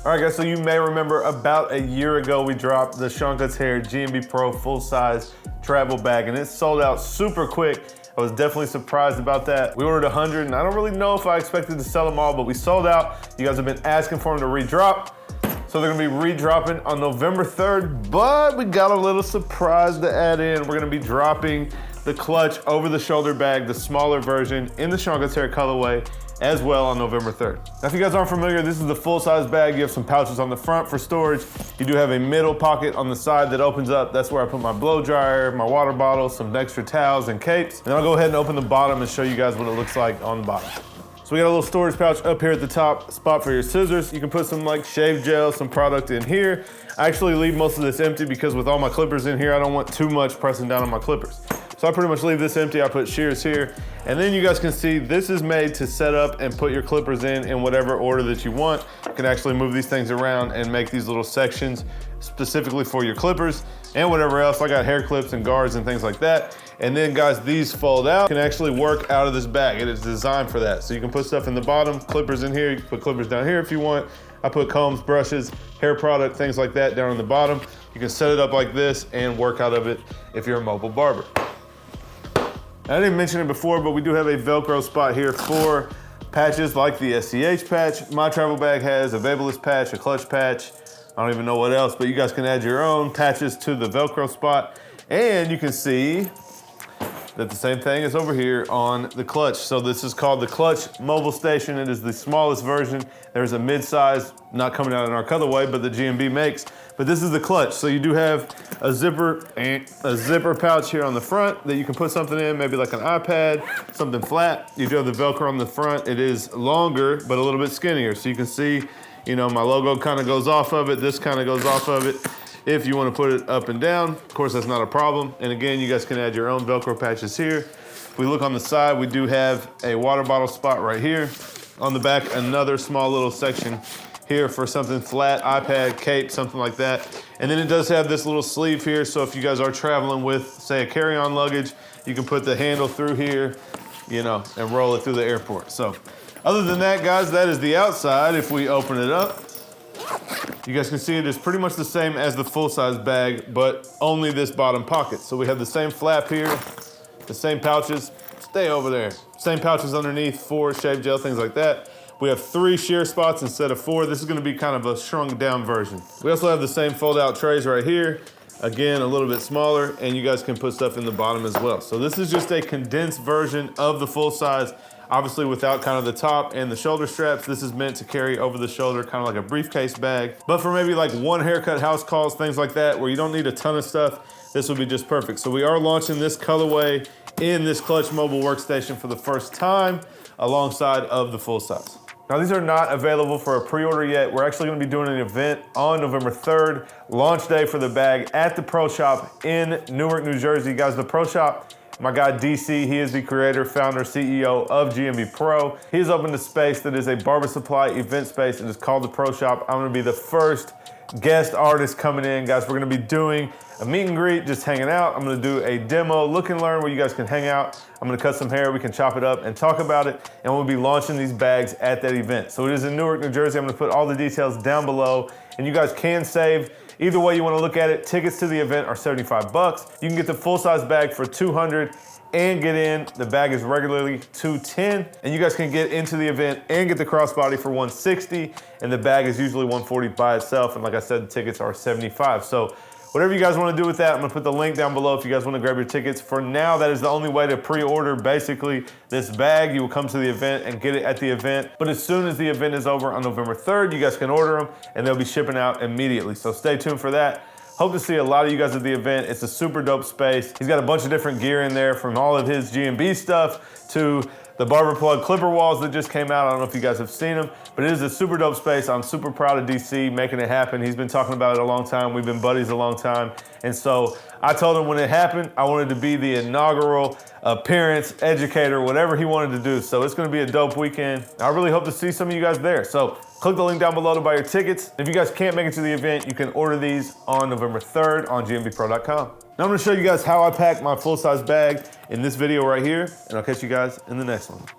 All right guys, so you may remember about a year ago we dropped the Seancutshair GMB Pro full-size travel bag, and it sold out super quick. I was definitely surprised about that. We ordered 100, and I don't really know if I expected to sell them all, but we sold out. You guys have been asking for them to redrop. So they're gonna be redropping on November 3rd, but we got a little surprise to add in. We're gonna be dropping the Klutch over the shoulder bag, the smaller version in the Seancutshair colorway as well on November 3rd. Now, if you guys aren't familiar, this is the full-size bag. You have some pouches on the front for storage. You do have a middle pocket on the side that opens up. That's where I put my blow dryer, my water bottle, some extra towels and capes. And I'll go ahead and open the bottom and show you guys what it looks like on the bottom. So we got a little storage pouch up here at the top, spot for your scissors. You can put some like shave gel, some product in here. I actually leave most of this empty because with all my clippers in here, I don't want too much pressing down on my clippers. So I pretty much leave this empty. I put shears here. And then you guys can see this is made to set up and put your clippers in whatever order that you want. You can actually move these things around and make these little sections specifically for your clippers and whatever else. I got hair clips and guards and things like that. And then guys, these fold out. You can actually work out of this bag. It is designed for that. So you can put stuff in the bottom, clippers in here. You can put clippers down here if you want. I put combs, brushes, hair product, things like that down on the bottom. You can set it up like this and work out of it if you're a mobile barber. I didn't mention it before, but we do have a Velcro spot here for patches like the SCH patch. My travel bag has a Babyliss patch, a Klutch patch. I don't even know what else, but you guys can add your own patches to the Velcro spot. And you can see that the same thing is over here on the Klutch. So this is called the Klutch Mobile Station. It is the smallest version. There's a mid-size, not coming out in our colorway, but the GMB makes. But this is the Klutch. So you do have a zipper pouch here on the front that you can put something in, maybe like an iPad, something flat. You do have the Velcro on the front. It is longer, but a little bit skinnier. So you can see, you know, my logo kind of goes off of it. This kind of goes off of it. If you want to put it up and down, of course, that's not a problem. And again, you guys can add your own Velcro patches here. If we look on the side, we do have a water bottle spot right here. On the back, another small little section here for something flat, iPad, cape, something like that. And then it does have this little sleeve here. So if you guys are traveling with, say, a carry-on luggage, you can put the handle through here, you know, and roll it through the airport. So other than that, guys, that is the outside. If we open it up, you guys can see it is pretty much the same as the full-size bag, but only this bottom pocket. So we have the same flap here, the same pouches, stay over there. Same pouches underneath for shave gel, things like that. We have 3 shear spots instead of 4. This is gonna be kind of a shrunk down version. We also have the same fold-out trays right here. Again, a little bit smaller, and you guys can put stuff in the bottom as well. So this is just a condensed version of the full-size. Obviously without kind of the top and the shoulder straps. This is meant to carry over the shoulder, kind of like a briefcase bag. But for maybe like one haircut, house calls, things like that, where you don't need a ton of stuff, this would be just perfect. So we are launching this colorway in this Klutch mobile workstation for the first time alongside of the full size. Now these are not available for a pre-order yet. We're actually gonna be doing an event on November 3rd, launch day for the bag at the Pro Shop in Newark, New Jersey. Guys, the Pro Shop, my guy DC, he is the creator, founder, CEO of GMB Pro. He's opened a space that is a barber supply event space and it's called the Pro Shop. I'm gonna be the first guest artist coming in. Guys, we're gonna be doing a meet and greet, just hanging out. I'm gonna do a demo, look and learn where you guys can hang out. I'm gonna cut some hair, we can chop it up and talk about it. And we'll be launching these bags at that event. So it is in Newark, New Jersey. I'm gonna put all the details down below and you guys can save. Either way you want to look at it, tickets to the event are 75 bucks. You can get the full-size bag for 200 and get in. The bag is regularly 210, and you guys can get into the event and get the crossbody for 160, and the bag is usually 140 by itself, and like I said, the tickets are 75. So whatever you guys want to do with that, I'm gonna put the link down below if you guys want to grab your tickets. For now, that is the only way to pre-order basically this bag. You will come to the event and get it at the event. But as soon as the event is over on November 3rd, you guys can order them and they'll be shipping out immediately. So stay tuned for that. Hope to see a lot of you guys at the event. It's a super dope space. He's got a bunch of different gear in there, from all of his GMB stuff to the Barber plug clipper walls that just came out. I don't know if you guys have seen them, but it is a super dope space. I'm super proud of DC making it happen. He's been talking about it a long time. We've been buddies a long time. And so I told him when it happened, I wanted to be the inaugural appearance, educator, whatever he wanted to do. So it's gonna be a dope weekend. I really hope to see some of you guys there. So click the link down below to buy your tickets. If you guys can't make it to the event, you can order these on November 3rd on GMBpro.com. Now I'm gonna show you guys how I pack my full-size bag in this video right here, and I'll catch you guys in the next one.